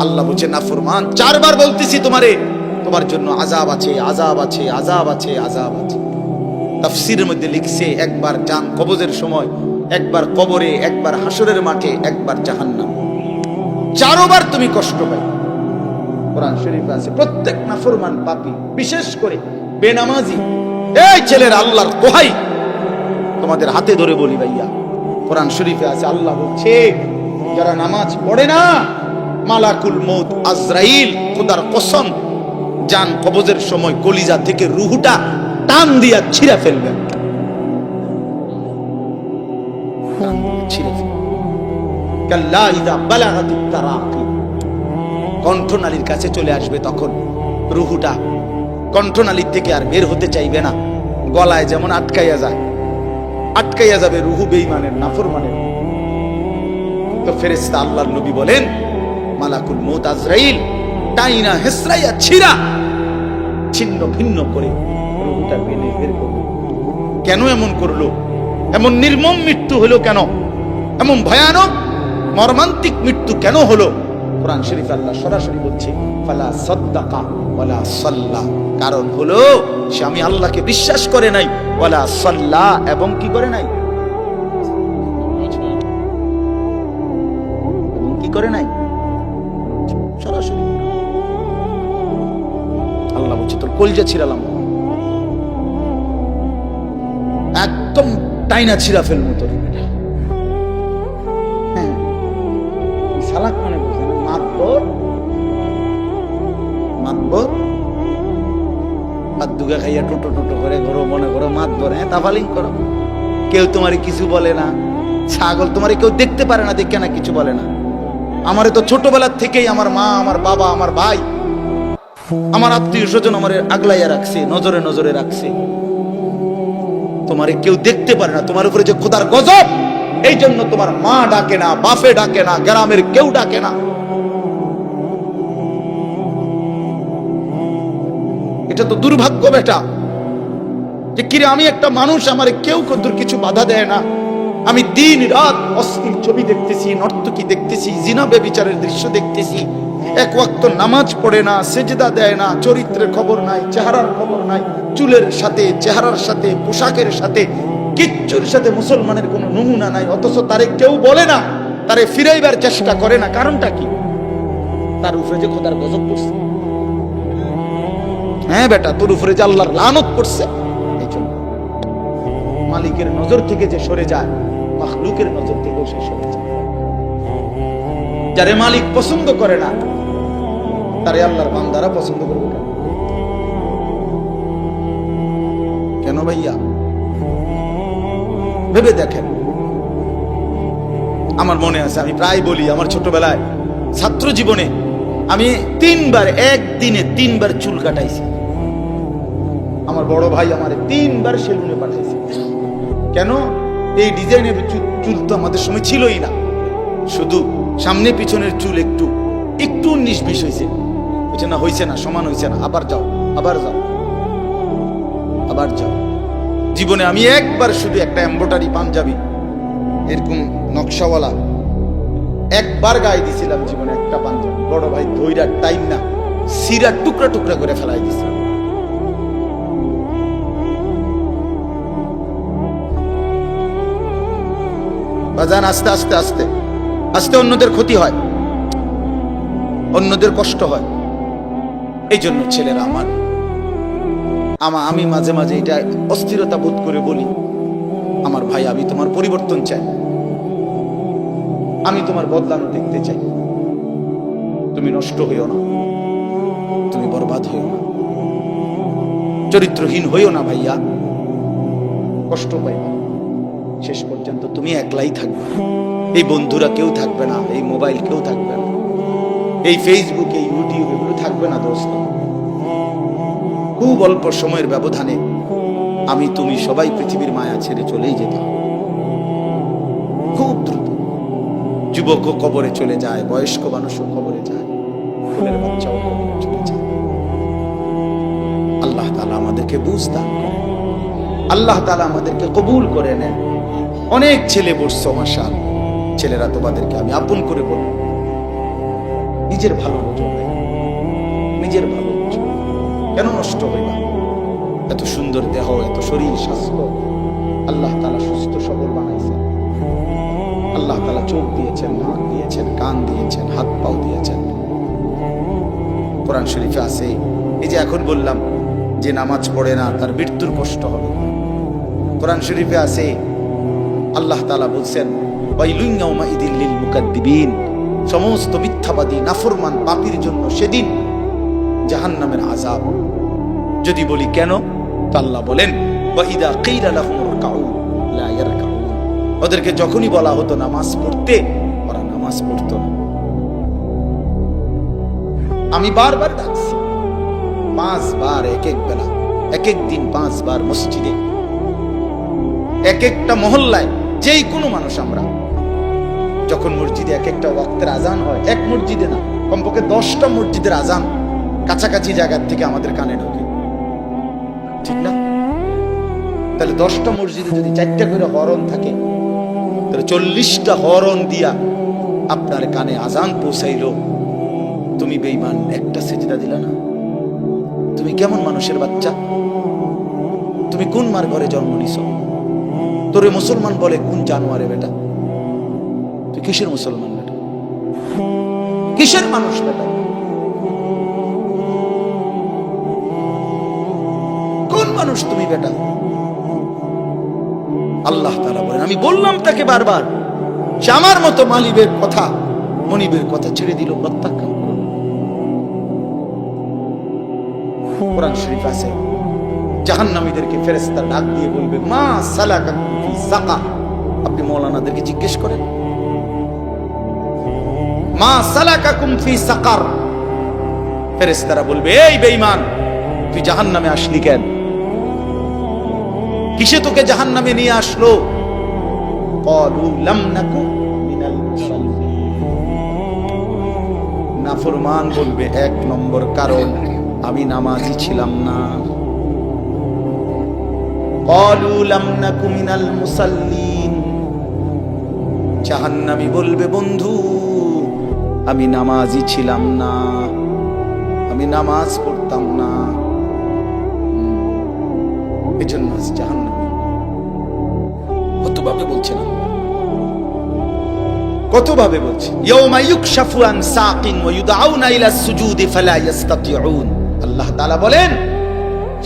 আল্লাহ বলছে নাফরমান, 4 বার বলতেছি তোমারে, তোমার জন্য আযাব আছে, আযাব আছে, আযাব আছে, আযাব আছে। তাফসীরের মধ্যে লিখছে, একবার জান কবজের সময়, একবার কবরে, একবার হাসরের মাঠে, একবার জাহান্নাম, 4 বার তুমি কষ্ট পাই। কোরআন শরীফে আছে প্রত্যেক নাফরমান পাপী, বিশেষ করে বেনামাজি, এই ছেলের আল্লাহর দোহাই তোমাদের হাতে ধরে বলি ভাইয়া, কোরআন শরীফে আছে আল্লাহ বলছে যারা নামাজ পড়ে না, মালাকুল মউত আজরাইল খোদার কসম জান কবজের সময় কলিজা থেকে রূহটা টান দিয়া ছিঁড়ে ফেলবেন, টান দিয়া ছিঁড়ে ফেলবেন। কাল্লা ইযা বালাগাতিত তারাকি, কণ্ঠনালীর কাছে চলে আসবে, তখন রূহটা কণ্ঠনালীর থেকে আর বের হতে চাইবে না, গলায় যেমন আটকাইয়া যায়, আটকাইয়া যাবে রূহ বেঈমানের, নাফরমানের। তো ফেরেশতা আল্লাহর নবী বলেন মালাকুল মউত আজরাইল টাইনা হেসরাইয়া ছিঁড়া ছিন্ন ভিন্ন করে রূহটা বের করবে। কেন এমন করলো? এমন নির্মম মৃত্যু হলো কেন? এমন ভয়ানক মর্মান্তিক মৃত্যু কেন হলো? কোরআন শরীফ আল্লাহ সরাসরি বলছে ফালা সাদ্দাকা ওয়ালা সাল্লা, কারণ হলো সে আমি আল্লাহকে বিশ্বাস করে নাই, ওয়ালা সাল্লা, এবং কি করে নাই, এবং কি করে নাই, সরাসরি আল্লাহ বলছে তোর কলজা ছিড়ালাম, একদম টাইনা ছিঁড়া ফেলবো তোর। হ্যাঁ, সালাক মানে বুঝে না, মাতবর মাতবর হাত দুগা খাইয়া টোটো টোটো করে ঘরো মনে করো মাতবর, হ্যাঁ তাফালিং করো, কেউ তোমারে কিছু বলে না, ছাগল তোমারে কেউ দেখতে পারে না, দেখে না কিছু বলে না। আমারে তো ছোটবেলার থেকেই আমার মা, আমার বাবা, আমার ভাই, আমার আত্মীয় স্বজন আমারে আগলাইয়া রাখছে, নজরে নজরে রাখছে। তোমারে কেউ দেখতে পারে না, তোমার উপরে যে খোদার গজব, এই জন্য তোমার মা ডাকে না, বাপে ডাকে না, গ্রামের কেউ ডাকে না। এটা তো দুর্ভাগ্য বেটা, যে কিরে আমি একটা মানুষ, আমারে কেউ কদ্দুর কিছু বাধা দেয় না, আমি দিন রাত অশ্লীল ছবি দেখতেছি, নর্তকী দেখতেছি, জিনা ব্যভিচারের দৃশ্য দেখতেছি, এক ওয়াক্ত নামাজ পড়ে না, সেজদা দেয় না, চরিত্রের খবর নাই, চেহারার খবর নাই, চুলের সাথে, চেহারার সাথে, পোশাকের সাথে, কিচ্ছুর সাথে মুসলমানের কোনো নমুনা নাই, অথচ তারে কেউ বলে না, তারে ফিরাইবার চেষ্টা করে না। কারণটা কি? তার উপরে যে খোদার গজব পড়ছে। হ্যাঁ বেটা, তোর উপরে যে আল্লাহর লানত পড়ছে, এই জন্য মালিকের নজর থেকে যে সরে যায়, মাখলুকের নজর থেকেও সে সরে যায়। যারে মালিক পছন্দ করে না, তারে আল্লাহর বান্দারা পছন্দ করবে কেন? কেন ভাইয়া? ভেবে দেখেন। আমার মনে আছে, আমি প্রায় বলি, আমার ছোটবেলায় ছাত্র জীবনে আমি 3 বার, একদিনে 3 বার চুল কাটাইছি। আমার বড় ভাই আমারে 3 বার সেলুনে পাঠাইছে। কেন? এই ডিজাইনের চুল তো আমাদের সময় ছিলই না, শুধু সামনে পিছনের চুল একটু একটু 19-20 হয়েছে, বুঝছে না, হয়েছে না, সমান হয়েছে না, আবার যাও, আবার যাও, আবার যাও। জীবনে আমি একবার শুধু একটা এমব্রয়ডারি পাঞ্জাবি এরকম নকশাওয়ালা একবার গায়ে দিছিলাম জীবনে, একটা পাঞ্জাবি। বড় ভাই ধৈরার টাইম না, সিরা টুকরা টুকরা করে ফেলাই দিছিল। বাজান, আস্তে আস্তে আস্তে আস্তে অন্যদের ক্ষতি হয়, অন্যদের কষ্ট হয়। এই জন্য ছেলেরা আমি মাঝে মাঝে এটা অস্থিরতা বোধ করে বলি, আমার ভাই, আমি তোমার পরিবর্তন চাই, আমি তোমার বদলানো দেখতে চাই। তুমি নষ্ট হইও না, তুমি বরবাদ হইও না, চরিত্রহীন হইও না ভাইয়া, কষ্ট পাইবা। শেষ পর্যন্ত তুমি একলাই থাকবে, এই বন্ধুরা কেউ থাকবে না, এই মোবাইল কেউ থাকবে না, এই ফেসবুক, এই ইউটিউব এগুলো থাকবে না দোস্ত। খুব অল্প সময়ের ব্যবধানে আমি তুমি সবাই পৃথিবীর মায়া ছেড়ে চলেই যেতাম, খুব দ্রুত। যুবকও কবরে চলে যায়, বয়স্ক মানুষও কবরে যায়, ফুলের বাচ্চাও কবরে চলে যায়। আল্লাহ তাআলা আমাদেরকে বুঝ দান করেন, আল্লাহ তাআলা আমাদেরকে কবুল করে নেন। অনেক ছেলে বসছো, মাশাআল্লাহ, ছেলেরা তোমাদেরকে আমি আপন করে বলবো, নিজের ভালো বোঝো, নিজের ভালো বোঝো। কেন নষ্ট হইবা? এত সুন্দর দেহ, এত শরীর স্বাস্থ্য আল্লাহ তাআলা সুস্থ সবল বানাইছেন। আল্লাহ তাআলা চোখ দিয়েছেন, নাক দিয়েছেন, কান দিয়েছেন, হাত পাও দিয়েছেন। কোরআন শরীফে আছে, এই যে এখন বললাম যে নামাজ পড়ে না তার মৃত্যুর কষ্ট হবে। কোরআন শরীফে আছে আল্লাহ তাআলা বলছেন ওয়াইলুন ইয়াউমাইযিল লিল মুকাদ্দিবিন, সমস্ত মিথ্যাবাদী নাফরমান পাপীর জন্য সেদিন জাহান্নামের আযাব। যদি বলি কেন, তো আল্লাহ বলেন ওয়াইদা কিলা লাহুম রুকউ লা ইয়ারকাউন, ওদেরকে যখনই বলা হতো নামাজ পড়তে, ওরা নামাজ পড়তো না। আমি বারবার ডাকছি, 5 বার এক এক বেলা, এক এক দিন 5 বার মসজিদে, এক একটা মহল্লায়, যেই কোনো মানুষ আমরা যখন মসজিদে এক একটা ওয়াক্তের আজান হয়, এক মসজিদে না, কমপক্ষে 10টা মসজিদের আজান কাছাকাছি জায়গার থেকে আমাদের কানে ঢোকে, ঠিক না? তাহলে 10টা মসজিদে যদি 4টা করে হরন থাকে, তাহলে 40টা হরন দিয়া আপনার কানে আজান পৌঁছাইলো। তুমি বেঈমান, একটা সেজদা দিলা না। তুমি কেমন মানুষের বাচ্চা? তুমি কোন মার ঘরে জন্ম নিছো? তোরে মুসলমান বলে কোন জানোয়ারে বেটা? তুই কিসের মুসলমান বেটা? কিসের মানুষ বেটা? কোন মানুষ তুমি বেটা? আল্লাহ তাআলা বলেন, আমি বললাম তাকে বারবার, সে আমার মতো মালিবের কথা, মনিবের কথা ছেড়ে দিল, প্রত্যাখ্যান করল। কোরআন শরীফ আছে জাহান্নামীদেরকে ফেরেশতা ডাক দিয়ে বলবে মা সালাকাকুম ফি সাকার। আপনি মাওলানাদেরকে জিজ্ঞেস করেন মা সালাকাকুম ফি সাকার। ফেরেশতারা বলবে এই বেঈমান, তুই জাহান্নামে আসলি কেন? কিসে তোকে জাহান্নামে নিয়ে আসলো? ক্বালু লাম নাকু মিনাল মুসাল্লিন। নাফরমান বলবে 1 নম্বর কারণ আমি নামাজি ছিলাম না। ক্বালু লাম নাকু মিনাল মুসাল্লিন। জাহান্নামী বলবে বন্ধু আমি নামাজি ছিলাম না, আমি নামাজ পড়তাম না, এজন্য জাহান্নামী। কতভাবে বলছেন, কতভাবে বলছেন। ইয়াউমা ইউকশাফু আন সাকিন ওয়া ইউদআউনা ইলা সুজুদি ফালা ইস্তাতিউন। আল্লাহ তাআলা বলেন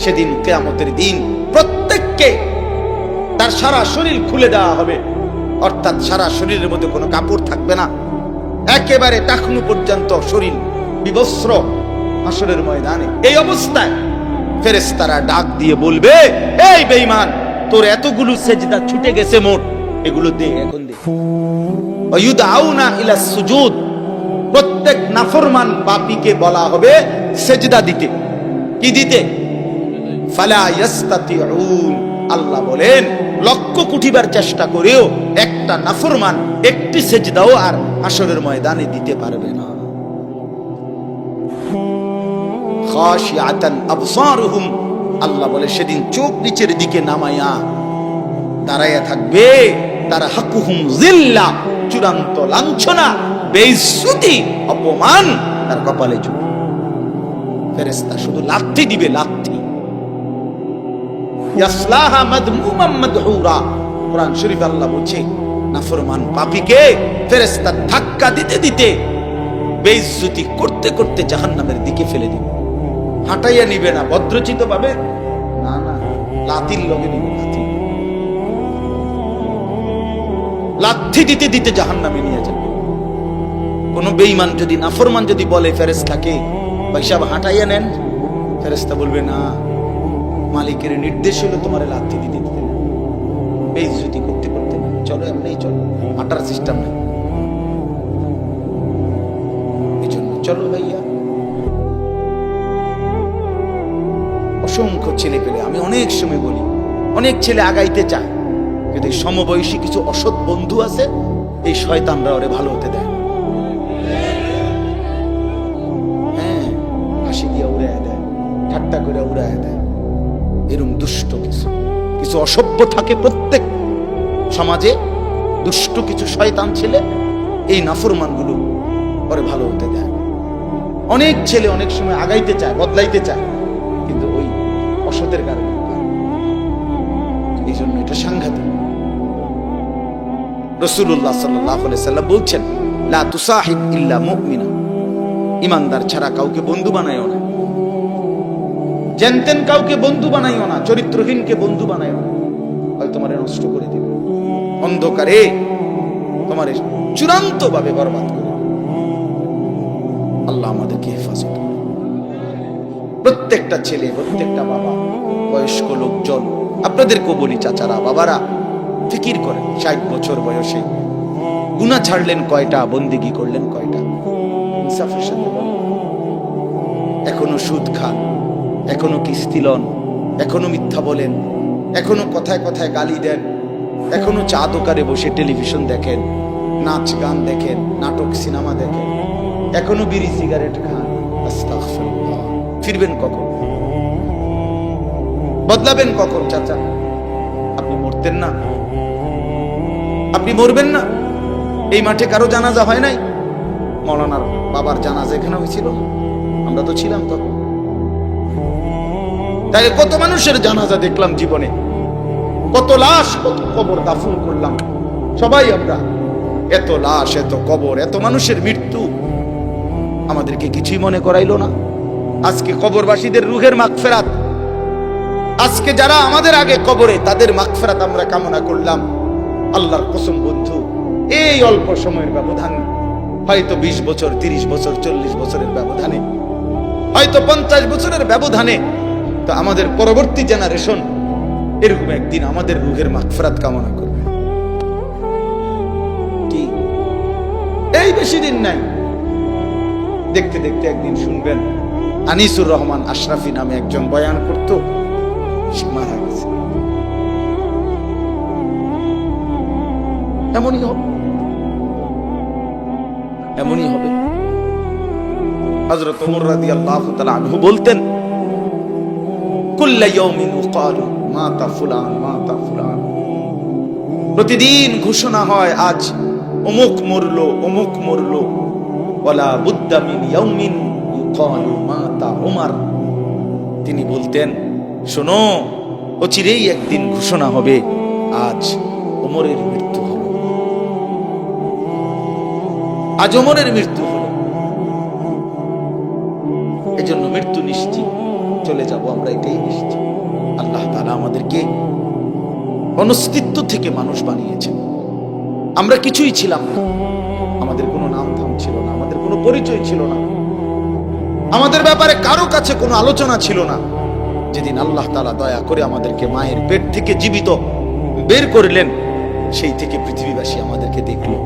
সেদিন কিয়ামতের দিন প্রত্যেককে তার সারা শরীর খুলে দেওয়া হবে, অর্থাৎ সারা শরীরের মধ্যে কোনো কাপড় থাকবে না, একেবারে টাকনু পর্যন্ত শরীর বিবস্ত্র হাসরের ময়দানে। এই অবস্থায় ফেরেশতারা ডাক দিয়ে বলবে এই বেঈমান, তোর এতগুলো সেজদা ছুটে গেছে মোট, এগুলো দে, এখন দে। ওয়ায়ুদআউনা ইলা সুজুদ। প্রত্যেক নাফরমান পাপীকে বলা হবে সেজদা দিতে। কি দিতে? ফালা ইস্তাতিউন। আল্লাহ বলেন লক্ষ কোটিবার চেষ্টা করেও একটা নাফরমান একটি সেজদাও আর হাসরের ময়দানে দিতে পারবে না। খাশিআতান আবসারুহুম। আল্লাহ বলে সেদিন চোখ নিচের দিকে নামায়া দাঁড়ায়া থাকবে তারা। হাকুহুম জিল্লা, চূড়ান্ত লাঞ্ছনা, বেইজ্জতি, অপমান তার কপালে জুটবে। ফেরেশতা শুধু লাথি দিবে, লাথি। ইয়াসলাহা মাদমুমান মাদহুরা। কোরআন শরীফ আল্লাহ বলছে নাফরমান পাপীকে ফেরেশতা ধাক্কা দিতে দিতে বেইজ্জতি করতে করতে জাহান্নামের দিকে ফেলে দিবে। হাঁটাইয়া নিবে না ভদ্রচিত ভাবে, না না, লাথির লগে নিবে, লাথি। লাথি দিতে দিতে জাহান্নামে নিয়ে যাবে। কোন বেঈমান যদি, নাফরমান যদি বলে ফেরেশতাকে ভাইসাব হাঁটাইয়া নেন, ফেরেশতা বলবে না, মালিকের নির্দেশ হলো তোমার লাথি দিতে দিতে না, বেইজ্জতি করতে করতে না, চলো এমনি চলো, হাঁটার সিস্টেম নেই। এই জন্য চলো ভাইয়া। অসংখ্য ছেলে পেলে, আমি অনেক সময় বলি, অনেক ছেলে আগাইতে চায়, কিন্তু এই সমবয়সী কিছু অসৎ বন্ধু আছে, এই শয়তানরা ওরে ভালো হতে দেয়। হ্যাঁ, হাসি দিয়ে উড়ায় দেয়, ঠাট্টা করে উড়ায় দেয়। এরকম দুষ্ট কিছু কিছু অসভ্য থাকে প্রত্যেক সমাজে, দুষ্ট কিছু শয়তান ছেলে, এই নাফরমানগুলো ওরে ভালো হতে দেয়। অনেক ছেলে অনেক সময় আগাইতে চায়, বদলাইতে চায়, কিন্তু ওই অসতের কারণে। এই জন্য এটা সাংঘাতিক। রাসূলুল্লাহ সাল্লাল্লাহু আলাইহি সাল্লাম বলছেন, লা তুসাহিব ইল্লা মুমিনা, ইমানদার ছাড়া কাউকে বন্ধু বানাইও না। জানতেন কাউকে বন্ধু বানাইও না, চরিত্রহীনকে বন্ধু বানাইও না, হয় তোমারে নষ্ট করে দিবে, অন্ধকারে তোমারে চূড়ান্ত ভাবে বরবাদ করে দিবে। আল্লাহ আমাদেরকে হেফাজত করুন। প্রত্যেকটা ছেলে, প্রত্যেকটা বাবা, বয়স্ক লোকজন, আপনাদেরকেও বলি, চাচারা, বাবারা, ফিকির করেন 60 বছর বয়সে গুনাহ ছাড়লেন কয়টা, বন্দেগী করলেন কয়টা? ইনসাফের সাথে বলেন। এখনো সুদ খান, এখনো কিস্তি লন, এখনো মিথ্যা বলেন, এখনো কথায় কথায় গালি দেন, এখনো চা দোকানে বসে টেলিভিশন দেখেন, নাচ গান দেখেন, নাটক সিনেমা দেখেন, এখনো বিড়ি সিগারেট খান। আস্তাগফিরুল্লাহ। ফিরবেন কখন? বদলাবেন কখন? চাচা, আপনি মরতেন না? আপনি মরবেন না? এই মাঠে কারো জানাজা হয় নাই? মৌলানার বাবার জানাজা এখানে হয়েছিল, আমরা তো ছিলাম তখন। তাই কত মানুষের জানাজা দেখলাম জীবনে, কত লাশ, কত কবর দাফন করলাম সবাই আমরা। এত লাশ, এত কবর, এত মানুষের মৃত্যু আমাদেরকে কিছুই মনে করাইলো না। আজকে কবরবাসীদের রুহের মাগফিরাত, আজকে যারা আমাদের আগে কবরে, তাদের মাগফিরাত আমরা কামনা করলাম। আল্লাহর কসম বন্ধু, এই অল্প সময়ের ব্যবধান, হয়তো 20 বছর, 30 বছর, 40 বছরের ব্যবধানে, হয়তো 50 বছরের ব্যবধানে, তো আমাদের পরবর্তী জেনারেশন এরকম একদিন আমাদের রুহের মাগফিরাত কামনা করবে। কি এই বেশি দিন নাই, দেখতে দেখতে একদিন শুনবেন আনিসুর রহমান আশরাফি নামে একজন বয়ান করত, সে মারা গেছে। এমনই হবে, এমনই হবে। হযরত ওমর রাদিয়াল্লাহু তাআলা আনহু বলতেন, কুল্লা ইয়াউমিন ইউকালু মাতা ফুলান, মাতা ফুলান। প্রতিদিন ঘোষণা হয় আজ অমুক মরলো, অমুক মরলো। ওয়ালা বুদ্দা মিন ইয়াউমিন ইউকালু মাতা উমর। তিনি বলতেন, শোনো, অচিরেই একদিন ঘোষণা হবে আজ ওমরের মৃত্যু হলো, আজ ওমরের মৃত্যু হলো। এজন্য মৃত্যু নিশ্চিত, চলে যাব আমরা, এটাই নিশ্চিত। আল্লাহ তাআলা আমাদেরকে অনস্তিত্ব থেকে মানুষ বানিয়েছেন। আমরা কিছুই ছিলাম না, আমাদের কোনো নাম ধাম ছিল না, আমাদের কোনো পরিচয় ছিল না, আমাদের ব্যাপারে কারো কাছে কোনো আলোচনা ছিল না। যেদিন আল্লাহ তাআলা দয়া করে আমাদেরকে মায়ের পেট থেকে জীবিত বের করলেন, সেই থেকে পৃথিবীবাসী আমাদেরকে দেখলো,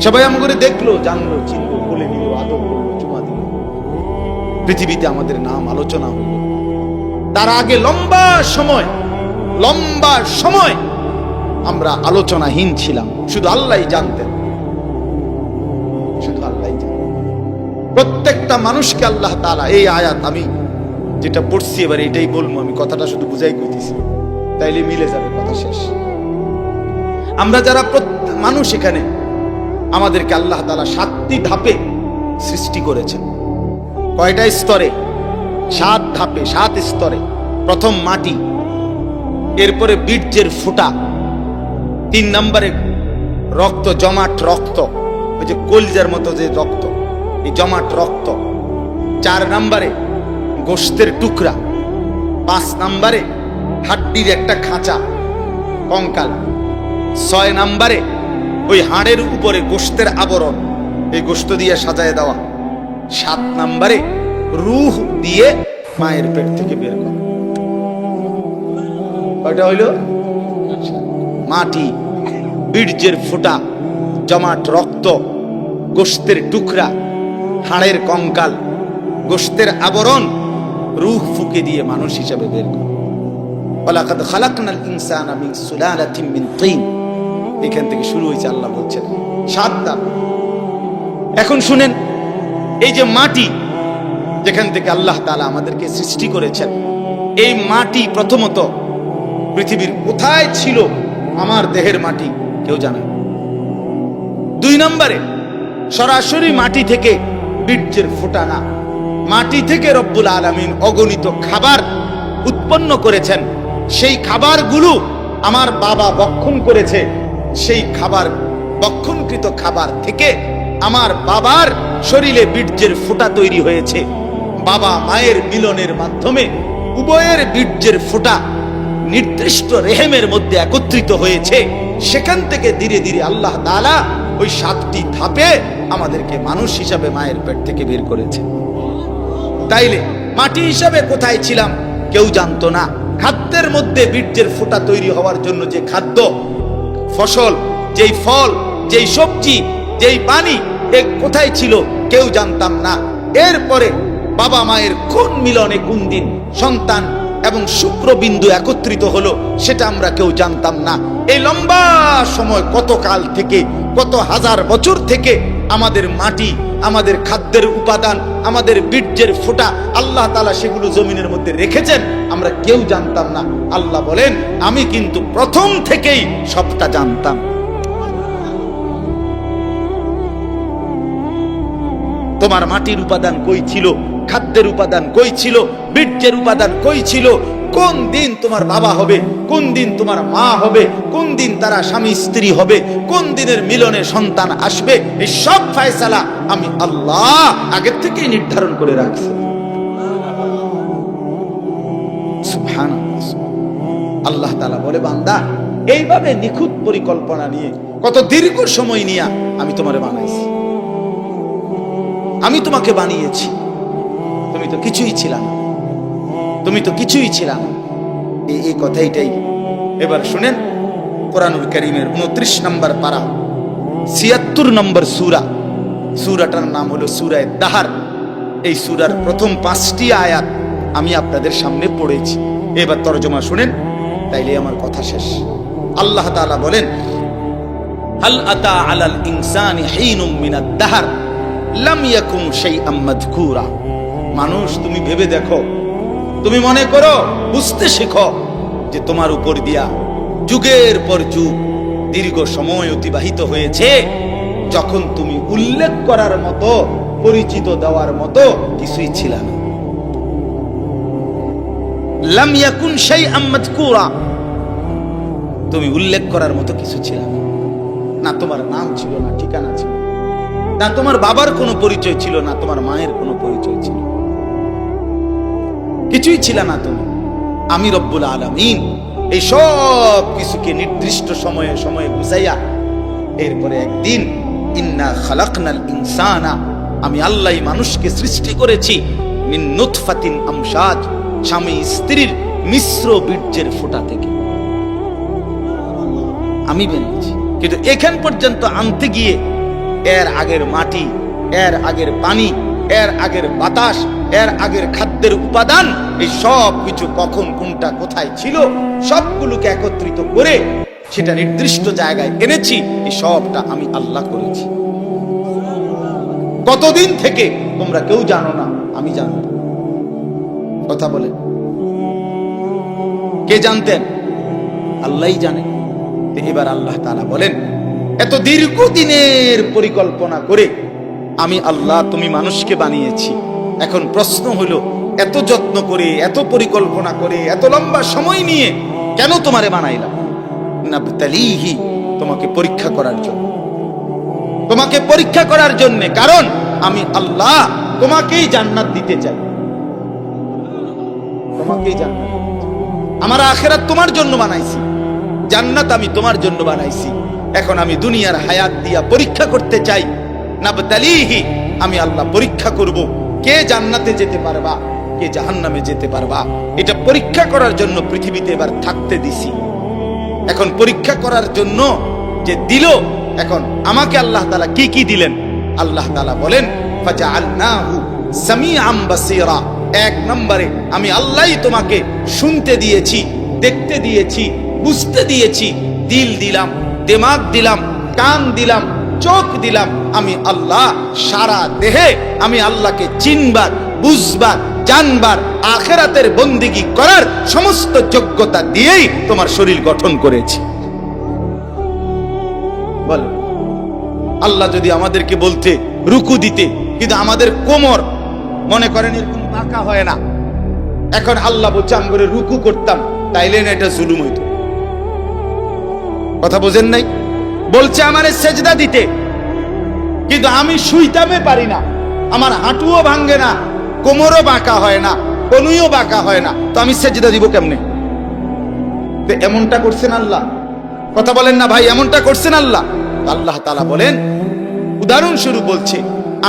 সবাই আমাকে দেখলো, জানলো, চিনলো, বলে নিল, আদর করলো, চুমা দিল। পৃথিবীতে আমাদের নাম আলোচনা হইল। তার আগে লম্বা সময় আমরা আলোচনাহীন ছিলাম, শুধু আল্লাহই জানতেন, শুধু আল্লাহই জানতেন। প্রত্যেকটা মানুষকে আল্লাহ তাআলা, এই আয়াত আমি যেটা পড়ছি এবার এটাই বলবো, আমি কথাটা শুধু বুঝাই কইতেছি, তাইলে মিলে যাবে, কথা শেষ। আমরা যারা মানুষ এখানে, আমাদেরকে আল্লাহ তাআলা 7টি ধাপে সৃষ্টি করেছেন। কয়টা স্তরে? 7 ধাপে, 7 স্তরে। প্রথম মাটি, এরপরে বীর্যের ফোঁটা, 3 নম্বরে রক্ত, জমাট রক্ত, ওই যে কলজার মতো যে রক্ত, এই জমাট রক্ত। 4 নম্বরে গোশতের টুকরা। 5 নম্বরে হাড্ডির একটা খাঁচা, কঙ্কাল। 6 নম্বরে ওই হাড়ের উপরে গোশতের আবরণ, এই গোশত দিয়ে সাজায় দেওয়া। 7 নম্বরে রূহ দিয়ে মায়ের পেট থেকে বের করা। কয়টা হইল? মাটি, বীর্যের ফোঁটা, জমাট রক্ত, গোশতের টুকরা, হাড়ের কঙ্কাল, গোশতের আবরণ, রূহ ফুঁকে দিয়ে মানুষ হিসাবে বের করা। ওয়ালাকাদ খালাকনাল ইনসানা মিন সুলালাতিন মিন তিন। এখান থেকে শুরু হয়েছে, আল্লাহ বলছেন 7 ধাপ। এখন শুনেন, এই যে মাটি যেখান থেকে আল্লাহ তাআলা আমাদেরকে সৃষ্টি করেছেন, এই মাটি প্রথমত পৃথিবীর কোথায় ছিল? আমার দেহের মাটি কেউ জানে না। 2 নম্বরে সরাসরি মাটি থেকে বীর্যের ফোঁটা না, মাটি থেকে রব্বুল আলামিন অগণিত খাবার উৎপন্ন করেছেন। সেই খাবারগুলো আমার বাবা ভক্ষণ করেছে। সেই খাবার, ভক্ষণকৃত খাবার থেকে আমার বাবার শরীরে বীর্যের ফোঁটা তৈরি হয়েছে। বাবা মায়ের মিলনের মাধ্যমে উভয়ের বীর্যের ফোঁটা নির্দিষ্ট রেহেমের মধ্যে একত্রিত হয়েছে। সেখান থেকে ধীরে ধীরে আল্লাহ তাআলা ওই 7টি ধাপে আমাদেরকে মানুষ হিসাবে মায়ের পেট থেকে বের করেছে। তাইলে মাটি হিসাবে কোথায় ছিলাম কেউ জানতো না। খাদ্যের মধ্যে বীর্যের ফোঁটা তৈরি হওয়ার জন্য যে খাদ্য, ফসল, যেই ফল, যেই সবজি, যেই পানি, এ কোথায় ছিল কেউ জানতাম না। এরপরে বাবা মায়ের কোন মিলনে কোন দিন সন্তান এবং শুক্রবিন্দু একত্রিত হলো সেটা আমরা কেউ জানতাম না। এই লম্বা সময়, কত কাল থেকে, কত হাজার বছর থেকে আমাদের মাটি, আমাদের খাদ্যের উপাদান, আমাদের বীর্যের ফোঁটা আল্লাহ তাআলা সেগুলো জমিনের মধ্যে রেখেছেন, আমরা কেউ জানতাম না। আল্লাহ বলেন, আমি কিন্তু প্রথম থেকেই সবটা জানতাম। তোমার মাটির উপাদান কই ছিল, খাদ্যের উপাদান কই ছিল, বীর্যের উপাদান কই ছিল, কোন দিন তোমার বাবা হবে, কোন দিন তোমার মা হবে, কোন দিন তারা স্বামী স্ত্রী হবে, কোন দিনের মিলনে সন্তান আসবে, এই সব ফয়সালা আমি আল্লাহ আগে থেকেই নির্ধারণ করে রাখছি। সুবহানাল্লাহ। আল্লাহ তাআলা বলে, বান্দা, এইভাবে নিখুঁত পরিকল্পনা নিয়ে, কত দীর্ঘ সময় নিয়ে আমি তোমারে বানাইছি, আমি তোমাকে বানিয়েছি। তুমি তো কিছুই ছিল না, তুমি তো কিছুই ছিল না। এই কথাইটাই এবার শুনেন। কোরআনুল কারীমের 29 নম্বর পারা, 76 নম্বর সূরা, সূরাটার নাম হলো সূরা দাহর। এই সূরার প্রথম 5টি আয়াত আমি আপনাদের সামনে পড়েছি। এবার তরজমা শুনেন, তাইলে আমার কথা শেষ। আল্লাহ তাআলা বলেন, হাল আতা আলাল ইনসানি হিনুম মিনাদ দাহর লাম ইয়াকুম শাইআম মাযকুরা। মানুষ, তুমি ভেবে দেখো, তুমি মনে করো, বুঝতে শেখো যে তোমার উপর দিয়া যুগের পর যুগ দীর্ঘ সময় অতিবাহিত হয়েছে, যখন তুমি উল্লেখ করার মতো, পরিচিত দেওয়ার মতো কিছুই ছিল না। লাম ইয়াকুন শাইআম মাযকুরা, তুমি উল্লেখ করার মতো কিছু ছিল না। না তোমার নাম ছিল, না ঠিকানা ছিল, না তোমার বাবার কোনো পরিচয় ছিল, না তোমার মায়ের কোনো পরিচয় ছিল, কিছুই ছিল না তুমি। আমি রব্বুল আলামিন এই সব কিছুকে নির্দিষ্ট সময়ে সময়ে বুঝাইয়া এরপরে একদিন, ইন্না খালাকনাল ইনসানা, আমি আল্লাহ মানুষকে সৃষ্টি করেছি, মিন নুতফাতিন আমশাজ, স্বামী স্ত্রীর মিশ্র বীর্যের ফোঁটা থেকে আমি বেরিয়েছি। কিন্তু এখান পর্যন্ত আনতে গিয়ে এর আগের মাটি, এর আগের পানি, এর আগের বাতাস, এর আগের খাদ্যের উপাদান, এই সব কিছু কখন কোনটা কোথায় ছিল সবগুলোকে একত্রিত করে সেটা নির্দিষ্ট জায়গায় এনেছি। এই সবটা আমি আল্লাহ করেছি। কতদিন থেকে তোমরা কেউ জানো না, আমি জানতাম। কথা বলে কে জানতেন? আল্লাহই জানে। এবার আল্লাহ তাআলা বলেন, এত দীর্ঘদিনের পরিকল্পনা করে আমি আল্লাহ তুমি মানুষকে বানিয়েছি। এখন প্রশ্ন হলো, এত যত্ন করে, এত পরিকল্পনা করে, এত লম্বা সময় নিয়ে কেন তোমারে বানাইলাম? নাবতালিহি, তোমাকে পরীক্ষা করার জন্য, তোমাকে পরীক্ষা করার জন্য। কারণ আমি আল্লাহ তোমাকেই জান্নাত দিতে চাই, তোমাকেই জান্নাত দিতে চাই। আমার আখিরাত তোমার জন্য বানাইছি, জান্নাত আমি তোমার জন্য বানাইছি। এখন আমি দুনিয়ার হায়াত দিয়া পরীক্ষা করতে চাই। নাবতালিহি, আমি আল্লাহ পরীক্ষা করব, কে জান্নাতে যেতে পারবা, কে জাহান্নামে যেতে পারবা। এটা পরীক্ষা করার জন্য পৃথিবীতে এবার থাকতে দিছি। এখন পরীক্ষা করার জন্য যে দিল, এখন আমাকে আল্লাহ তাআলা কি কি দিলেন? আল্লাহ তাআলা বলেন, ফাজআলনাহু সামিআম বাসীরা। 1 নম্বরে আমি আল্লাহই তোমাকে শুনতে দিয়েছি, দেখতে দিয়েছি, বুঝতে দিয়েছি। দিল দিলাম, দিমাগ দিলাম, কান দিলাম, চোখ দিলাম। আমি আল্লাহ সারা দেহে আমি আল্লাহকে চিনবার, বুঝবার, জানবার, আখিরাতের বন্দেগী করার সমস্ত যোগ্যতা দিয়েই তোমার শরীর গঠন করেছি। বল, আল্লাহ যদি আমাদেরকে বলতে রুকু দিতে, কিন্তু আমাদের কোমর মনে করেন এরকম বাঁকা হয় না। এখন আল্লাহ বলছে আমি করে রুকু করতাম, তাইলে না এটা জুলুম হইতো। কথা বোঝেন নাই? বলছে আমারে সেজদা দিতে, কিন্তু আমি শুইতামে পারি না, আমার হাঁটুও ভাঙ্গে না, কোমরও বাঁকা হয় না, কনুইও বাঁকা হয় না, তো আমি সেজদা দিব কেমনে? এমনটা করছেন আল্লাহ? কথা বলেন না ভাই, এমনটা করছেন আল্লাহ? আল্লাহ তাআলা বলেন, উদাহরণস্বরূপ বলছে,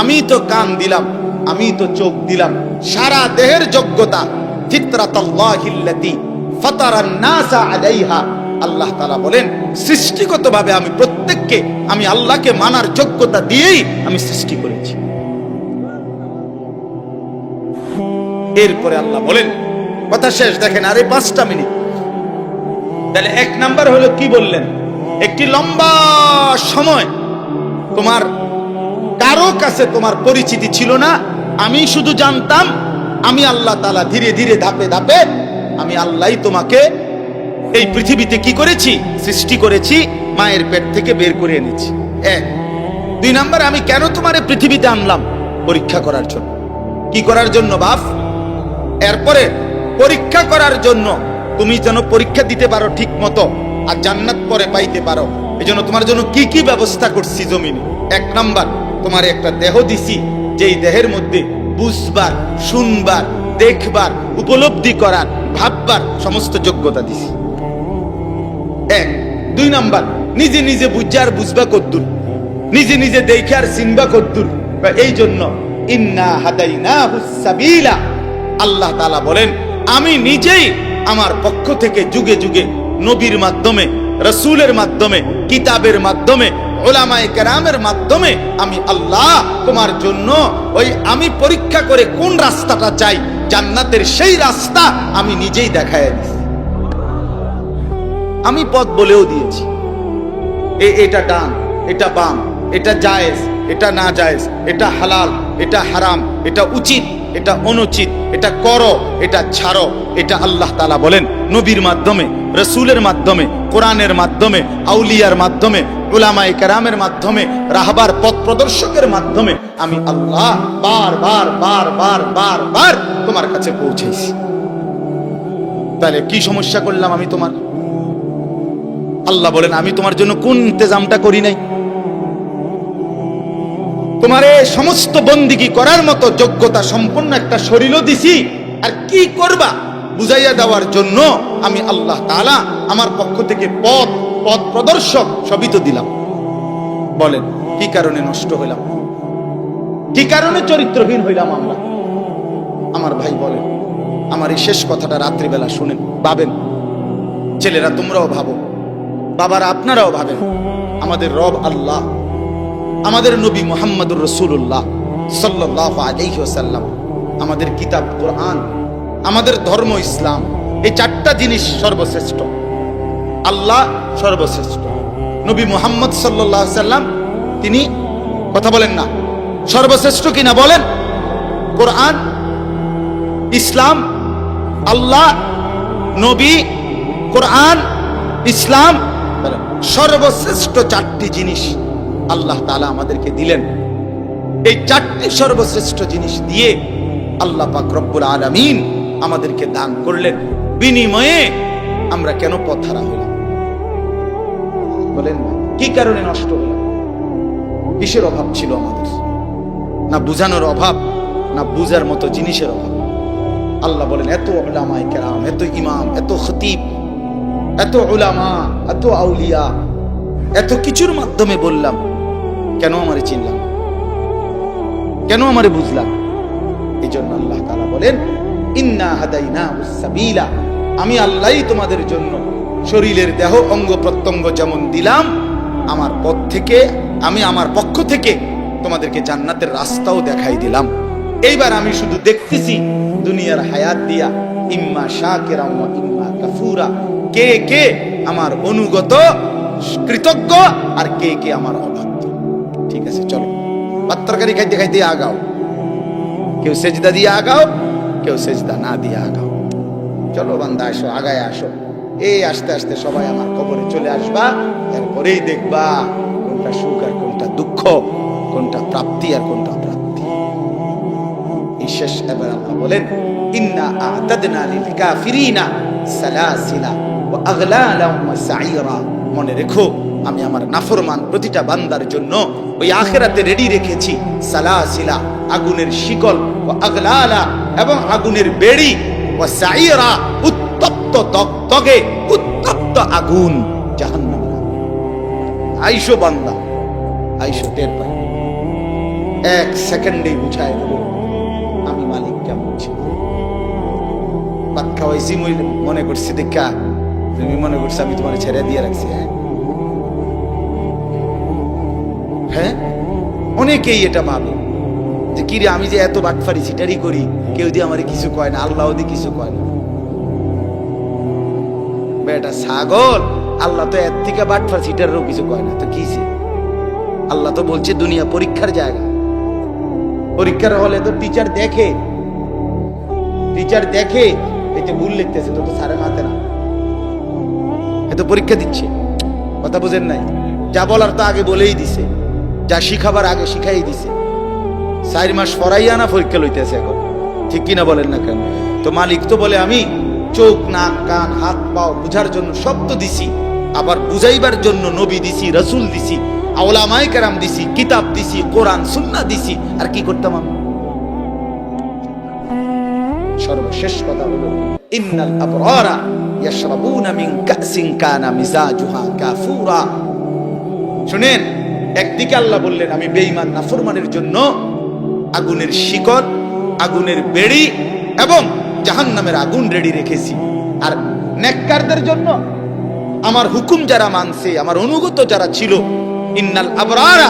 আমি তো কান দিলাম, আমি তো চোখ দিলাম, সারা দেহের যোগ্যতা ফিতরাতাল্লাহিল্লাতী ফাতারান নাসা আলাইহা। আল্লাহ তাআলা বলেন, সৃষ্টিগতভাবে আমি প্রত্যেককে আমি আল্লাহকে মানার যোগ্যতা দিয়েই আমি সৃষ্টি করেছি। এরপরে আল্লাহ বলেন, কথা শেষ, দেখেন আরে 5টা মিনিট। তাহলে 1 নাম্বার হলো কি বললেন? একটি লম্বা সময় তোমার কারো কাছে তোমার পরিচিতি ছিল না, আমি শুধু জানতাম আমি আল্লাহ তাআলা, ধীরে ধীরে ধাপে ধাপে আমি আল্লাহই তোমাকে এই পৃথিবীতে কি করেছি? সৃষ্টি করেছি, মায়ের পেট থেকে বের করে এনেছি। 1। 2 নাম্বার, আমি কেন তোমার এই পৃথিবীতে আনলাম? পরীক্ষা করার জন্য। কি করার জন্য বাপ? এরপরে পরীক্ষা করার জন্য, তুমি যেন পরীক্ষা দিতে পারো ঠিক মতো আর জান্নাত পরে পাইতে পারো। এই জন্য তোমার জন্য কি কি ব্যবস্থা করছি জমিনে। 1 নাম্বার, তোমার একটা দেহ দিছি, যেই দেহের মধ্যে বুঝবার, শুনবার, দেখবার, উপলব্ধি করার, ভাববার সমস্ত যোগ্যতা দিছি। 1। 2 নাম্বার, নিজে নিজে বুঝার বুঝবা কদ্দুর, নিজে নিজে দেখে আর চিনবা কদ্দুর। এই জন্য ইন্না হাদাইনাহুস সাবিলা, আল্লাহ তাআলা বলেন, আমি নিজেই আমার পক্ষ থেকে যুগে যুগে নবীর মাধ্যমে, রাসূলের মাধ্যমে, কিতাবের মাধ্যমে, উলামায়ে কেরামের মাধ্যমে আমি আল্লাহ তোমার জন্য ওই আমি পরীক্ষা করে কোন রাস্তাটা চাই, জান্নাতের সেই রাস্তা আমি নিজেই দেখায় দিয়েছি। আমি পথ বলেও দিয়েছি, এটা ডান, এটা বাম, এটা জায়েজ, এটা না জায়েজ, এটা হালাল, এটা হারাম, এটা উচিত, এটা অনুচিত, এটা করো, এটা ছাড়ো। এটা আল্লাহ তাআলা বলেন নবীর মাধ্যমে, রাসূলের মাধ্যমে, কোরআনের মাধ্যমে, আউলিয়ার মাধ্যমে, উলামায়ে কেরামের মাধ্যমে, রাহবার পথ প্রদর্শকের মাধ্যমে আমি আল্লাহ বারবার বারবার বারবার তোমার কাছে পৌঁছেছি। তাহলে কি সমস্যা করলাম আমি তোমার? আল্লাহ বলেন, আমি তোমার জন্য কোন ইন্তজামটা করি নাই? তোমার এই সমস্ত বন্দিগি করার মতো যোগ্যতা সম্পন্ন একটা শরীরও দিছি, আর কি করবা বুঝাইয়া দেওয়ার জন্য আমি আল্লাহ তাআলা আমার পক্ষ থেকে পথ প্রদর্শক সবই তো দিলাম। বলেন কি কারণে নষ্ট হইলাম? কি কারণে চরিত্রহীন হইলাম আমরা? আমার ভাই বলেন, আমার এই শেষ কথাটা রাত্রিবেলা শুনেন, ভাবেন, ছেলেরা তোমরাও ভাবো, বাবারা আপনারাও ভাবেন। আমাদের রব আল্লাহ, আমাদের নবী মুহাম্মদুর রাসূলুল্লাহ সাল্লাল্লাহু আলাইহি ওয়াসাল্লাম, আমাদের কিতাব কোরআন, আমাদের ধর্ম ইসলাম, এই 4টা জিনিস সর্বশ্রেষ্ঠ। আল্লাহ সর্বশ্রেষ্ঠ, নবী মুহাম্মদ সাল্লাল্লাহু আলাইহি ওয়াসাল্লাম তিনি, কথা বলেন না, সর্বশ্রেষ্ঠ কিনা বলেন? কোরআন, ইসলাম, আল্লাহ, নবী, কোরআন, ইসলাম, সর্বশ্রেষ্ঠ 4টি জিনিস আল্লাহ তাআলা আমাদেরকে দিলেন। এই 4টি সর্বশ্রেষ্ঠ জিনিস দিয়ে আল্লাহ পাক রব্বুল আলামিন আমাদেরকে দান করলেন। বিনিময়ে আমরা কেন পথহারা হলাম? বলেন কি কারণে নষ্ট হলাম? কিসের অভাব ছিল আমাদের? না বুঝানোর অভাব, না বুঝার মতো জিনিসের অভাব। আল্লাহ বলেন, এত উলামায়ে কেরাম, এত ইমাম, এত খতিব, এত উলামা, এত আউলিয়া, এত কিছুর মাধ্যমে বললাম, কেন আমারে চিনলাম? কেন আমারে বুঝলাম? এই জন্য আল্লাহ তাআলা বলেন, ইন্না হাদাইনাহুস সাবিলা, আমি আল্লাহই তোমাদের জন্য শরীরের দেহ অঙ্গ প্রত্যঙ্গ যেমন দিলাম, আমার পথ থেকে, আমি আমার পক্ষ থেকে তোমাদেরকে জান্নাতের রাস্তাও দেখাই দিলাম। এইবার আমি শুধু দেখতেছি দুনিয়ার হায়াত দিয়া, ইম্মা শাকিরা ওয়া ইম্মা কাফুরা, কে কে আমার অনুগত কৃতজ্ঞ আর কে কে আমার অবাধ্য। ঠিক আছে, চলো ভাত তরকারি খাইতে খাইতে আগাও, কেউ সেজদা দিয়ে আগাও, কেউ সেজদা না দিয়ে আগাও। চলো বান্দা, আসো, আগায় আসো। এই আস্তে আস্তে সবাই আমার কবরে চলে আসবা, এরপরেই দেখবা কোনটা সুখ আর কোনটা দুঃখ, কোনটা প্রাপ্তি আর কোনটা অপ্রাপ্তি। শেষ। এবার আল্লাহ বলেন ইন্না আ'তাদনা লিল কাফিরিনা সালাসিলা ওয়া আগলালাম ওয়া সাইরা। মনে রেখো আমি আমার নাফরমান প্রতিটা বান্দার জন্য ওই আখিরাতে রেডি রেখেছি সালাসিলা, আগুনের শিকল, ওয়া আগলালা, এবং আগুনের বেড়ি, ওয়া সাইরা, উত্তপ্ত দগদগে উত্তপ্ত আগুন, জাহান্নাম। আইসো বান্দা, আইসো, টের পাই, এক সেকেন্ডেই বুঝায় দেব আমি মালিক কেমন ছিল। ভাত খাওয়াইছি মনে করছি দেখা, তুমি মনে করছো আমি তোমার ছেড়ে দিয়ে রাখছি। হ্যাঁ, অনেকেই এটা ভাবে যে কি রে, আমি যে এত বাটফারি সিটারি করি, কেউ দিয়ে আমার কিছু কয় না, আল্লাহ দিয়ে কিছু কয় না। বেটা ছাগল, আল্লাহ তো এর থেকে বাটফার সিটারেরও কিছু কয় না, তো কিছে? আল্লাহ তো বলছে দুনিয়া পরীক্ষার জায়গা। পরীক্ষার হলে তো টিচার দেখে, এই যে ভুল লিখতেছে তো সারে মাতে না, এ তো পরীক্ষা দিচ্ছে। কথা বুঝেন নাই? যা বলার তো আগে বলেই দিছে, যা শিখাবার আগে শিখাই দিছে। 4 মাস পড়াইয়া না পরীক্ষা লইতেছে এখন, ঠিক কিনা বলেন না কেন? তো মালিক তো বলে আমি চোখ, নাক, কান, হাত, পাও বুঝার জন্য শব্দ দিছি, আবার বুঝাইবার জন্য নবী দিছি, রাসূল দিছি, উলামায়ে কেরাম দিছি, কিতাব দিছি, কোরআন সুন্নাহ দিছি। আর কি করতাম আমি? সর্বশেষ কথা হলো ইন্নাল আবরারা ইয়াশরাবুনা মিন কাসিন কানা মিজাজুহা কাফুরা। শুনেন, একদিকে আল্লাহ বললেন আমি বেঈমান নাফরমানের জন্য আগুনের শিকল, আগুনের বেড়ি এবং জাহান্নামের আগুন রেডি রেখেছি। আর নেককারদের জন্য আমার হুকুম যারা মানছে, আমার অনুগত যারা ছিল, ইন্নাল আবরারা,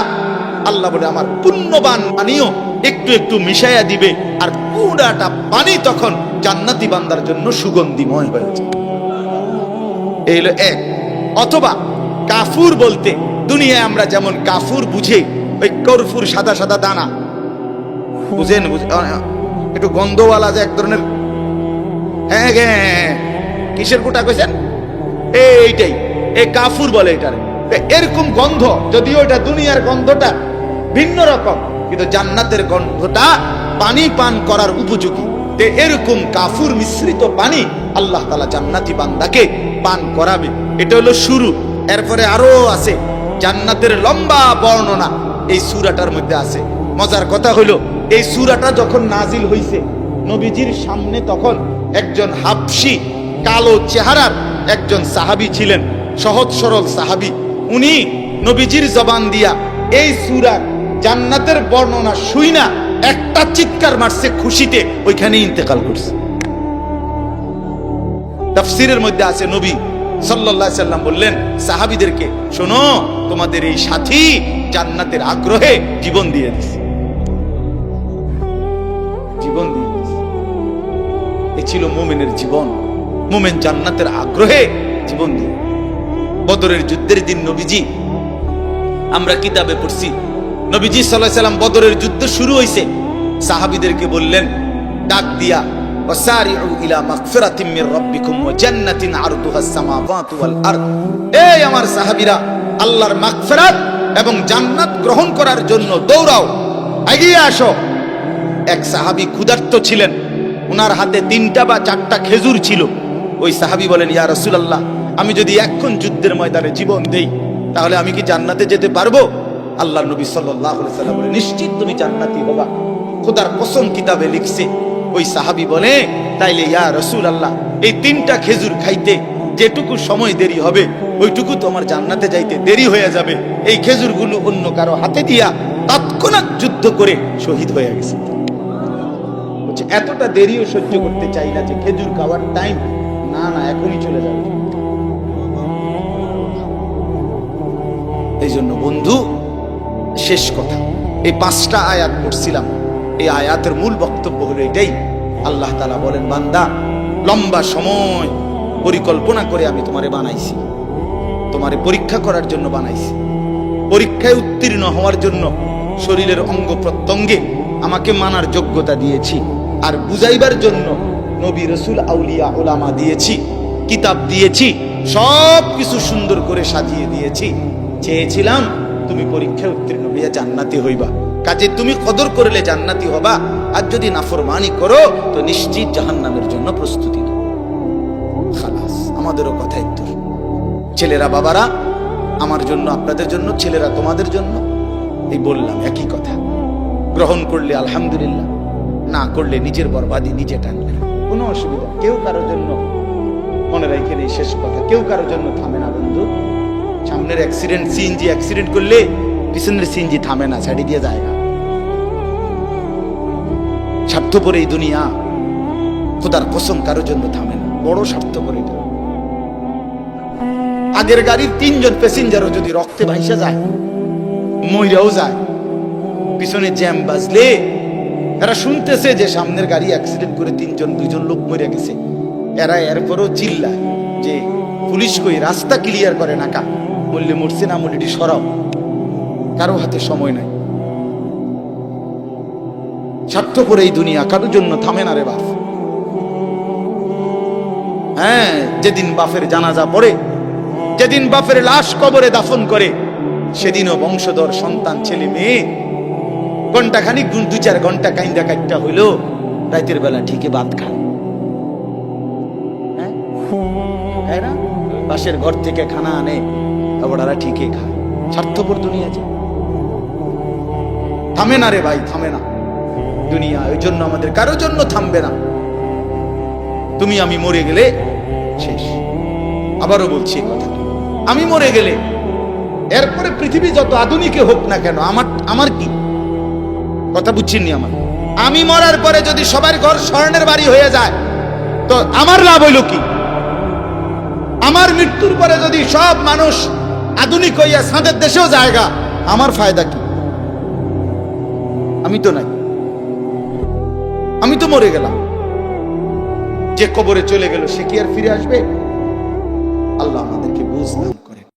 আল্লাহ বলে আমার পুণ্যবান পানিও একটু একটু মিশাইয়া দিবে, আর পুরাটা পানি তখন জান্নাতি বান্দার জন্য সুগন্ধিময় হয়েছে। এই হলো এক। অথবা কাফুর বলতে দুনিয়ায় আমরা যেমন কাফুর বুঝে, ওই কর্ফুর সাদা সাদা দানা বুঝেন, একটু গন্ধওয়ালা যে এক ধরনের, হ্যাঁ হ্যাঁ, কিসের কোটা কইছেন, এইটাই এই কাফুর বলে এটারে। এরকম গন্ধ, যদিও এটা দুনিয়ার গন্ধটা ভিন্ন রকম, কিন্তু জান্নাতের গন্ধটা পানি পান করার উপযোগী। এরকম কাফুর মিশ্রিত পানি আল্লাহ তাআলা জান্নাতি বান্দাকে পান করাবে। এটা হলো শুরু। এরপরে আরো আছে জান্নাতের লম্বা বর্ণনা এই সূরাটার মধ্যে আছে। মজার কথা হলো এই সূরাটা যখন নাজিল হইছে, নবীজির সামনে তখন একজন হাবশী কালো চেহারার একজন সাহাবী ছিলেন, সহজ সরল সাহাবী। উনি নবীজির জবান দিয়া এই সূরার জান্নাতের বর্ণনা শুইনা একটা চিৎকার মারছে খুশিতে, ওইখানে ইন্তেকাল করছে। তাফসীরের মধ্যে আছে নবী সাল্লাল্লাহু আলাইহি সাল্লাম বললেন সাহাবীদেরকে, শোনো, তোমাদের এই সাথী জান্নাতের আগ্রহে জীবন দিয়ে দিছে, জীবন দিয়ে দিছে। এই ছিল মুমিনের জীবন। মুমিন জান্নাতের আগ্রহে জীবন দিয়ে। বদরের যুদ্ধের দিন নবীজি, আমরা কিতাবে পড়ছি, নবীজি সাল্লাল্লাহু আলাইহি সাল্লাম বদরের যুদ্ধ শুরু হইছে, সাহাবীদেরকে বললেন ডাক দিয়া, ওয়াসারিউ ইলা মাগফিরাতিম মির রাব্বিকুম ওয়া জান্নাতিন আরদুহাস সামাওয়াতু ওয়াল আরদ। এই আমার সাহাবীরা, আল্লাহর মাগফিরাত এবং জান্নাত গ্রহণ করার জন্য দৌড়াও, এগিয়ে আসো। এক সাহাবী ক্ষুধার্ত ছিলেন, ওনার হাতে 3টা বা 4টা খেজুর ছিল। ওই সাহাবী বলেন, ইয়া রাসূলুল্লাহ, আমি যদি এখন যুদ্ধের ময়দানে জীবন দেই তাহলে আমি কি জান্নাতে যেতে পারবো? আল্লাহর নবী সাল্লাল্লাহু আলাইহি সাল্লাম বলেন, নিশ্চিত তুমি জান্নাতি হবা, খোদার কসম কিতাবে লিখছে। ওই সাহাবী বলে, তাইলে ইয়া রাসূলুল্লাহ, এই 3টা খেজুর খাইতে যেটুকু সময় দেরি হবে ওইটুকু তোমার জান্নাতে যাইতে দেরি হয়ে যাবে। এই খেজুরগুলো অন্য কারো হাতে দিয়া তৎক্ষণাৎ যুদ্ধ করে শহীদ হয়ে গেছে। বলছে এতটা দেরিও সহ্য করতে চাই না যে খেজুর খাওয়ার টাইম, না না, এখনই চলে যাবে। এই জন্য বন্ধু, শেষ কথা, এই 5টা আয়াত পড়ছিলাম, এই আয়াতের মূল বক্তব্য হলো এটাই। আল্লাহ তাআলা বলেন, বান্দা, লম্বা সময় পরিকল্পনা করে আমি তোমারে বানাইছি, তোমারে পরীক্ষা করার জন্য বানাইছি। পরীক্ষায় উত্তীর্ণ হওয়ার জন্য শরীরের অঙ্গ প্রত্যঙ্গে আমাকে মানার যোগ্যতা দিয়েছি, আর বুঝাইবার জন্য নবী, রাসূল, আউলিয়া, উলামা দিয়েছি, কিতাব দিয়েছি, সব কিছু সুন্দর করে সাজিয়ে দিয়েছি। চেয়েছিলাম তুমি পরীক্ষায় উত্তীর্ণ হইয়া জান্নাতি হইবা। কাজে তুমি কদর করলে জান্নাতি হবা, আর যদি নাফরমানি করো তো নিশ্চিত জাহান্নামের জন্য প্রস্তুতি নাও। খালাস, আমাদেরও কথা একটু। ছেলেরা বাবারা আমার জন্য, আপনাদের জন্য, ছেলেরা তোমাদের জন্য, এই বললাম একই কথা। গ্রহণ করলে আলহামদুলিল্লাহ, না করলে নিজের বরবাদি নিজে টানবে, কোনো অসুবিধা। কেউ কারোর জন্য, মনে রাখেন এই শেষ কথা, কেউ কারোর জন্য থামে না বন্ধু। সামনের অ্যাক্সিডেন্ট, সিএনজি অ্যাক্সিডেন্ট করলে পিছনের সিএনজি থামে না, ছাড়ি দিয়ে যায় না। স্বার্থপর এই দুনিয়া, খোদার কসম কারোর জন্য থামে না, বড় স্বার্থপর এটা। আগের গাড়ির 3 জন প্যাসেঞ্জারও যদি রক্তে ভাইসা যায়, মইরাও যায়, পিছনে জ্যাম বাজলে এরা শুনতেছে যে সামনের গাড়ি অ্যাক্সিডেন্ট করে 2জন লোক মরে গেছে, এরা এরপরও চিল্লায় যে পুলিশ কই, রাস্তা ক্লিয়ার করে না, কা বললে মরছে না মরলে এটি সরাও। কারো হাতে সময় নাই। স্বার্থপর এই দুনিয়া, কারোর জন্য থামে না রে বাপ। হ্যাঁ, যেদিন বাপের জানাজা পড়ে, যেদিন বাপের লাশ কবরে দাফন করে, সেদিনও বংশধর সন্তান ছেলে মেয়ে ঘন্টাখানিক 2-4 ঘন্টা কাইন্দা কাইটা হইলো, রাতের বেলা ঠিকই ভাত খায়। হ্যাঁ না, পাশের ঘর থেকে খানা আনে, ওরা ঠিকই খায়। স্বার্থপর দুনিয়া যে থামে না রে ভাই, থামে না দুনিয়া। ওই জন্য আমাদের কারোর জন্য থামবে না। তুমি আমি মরে গেলে শেষ। আবারও বলছি কথা, আমি মরে গেলে এরপরে পৃথিবী যত আধুনিক হোক না কেন, আমার কি কথা বুঝছিনি? আমি মরার পরে যদি সবার ঘর স্বর্ণের বাড়ি হয়ে যায় তো আমার লাভ হইল কি? আমার মৃত্যুর পরে যদি সব মানুষ আধুনিক হইয়া সাঁদের দেশেও জায়গা, আমার ফায়দা কি? আমি তো নাই, আমি তো মরে গেলাম। যে কবরে চলে গেল সে কি আর ফিরে আসবে? আল্লাহ আমাদেরকে বুঝ দান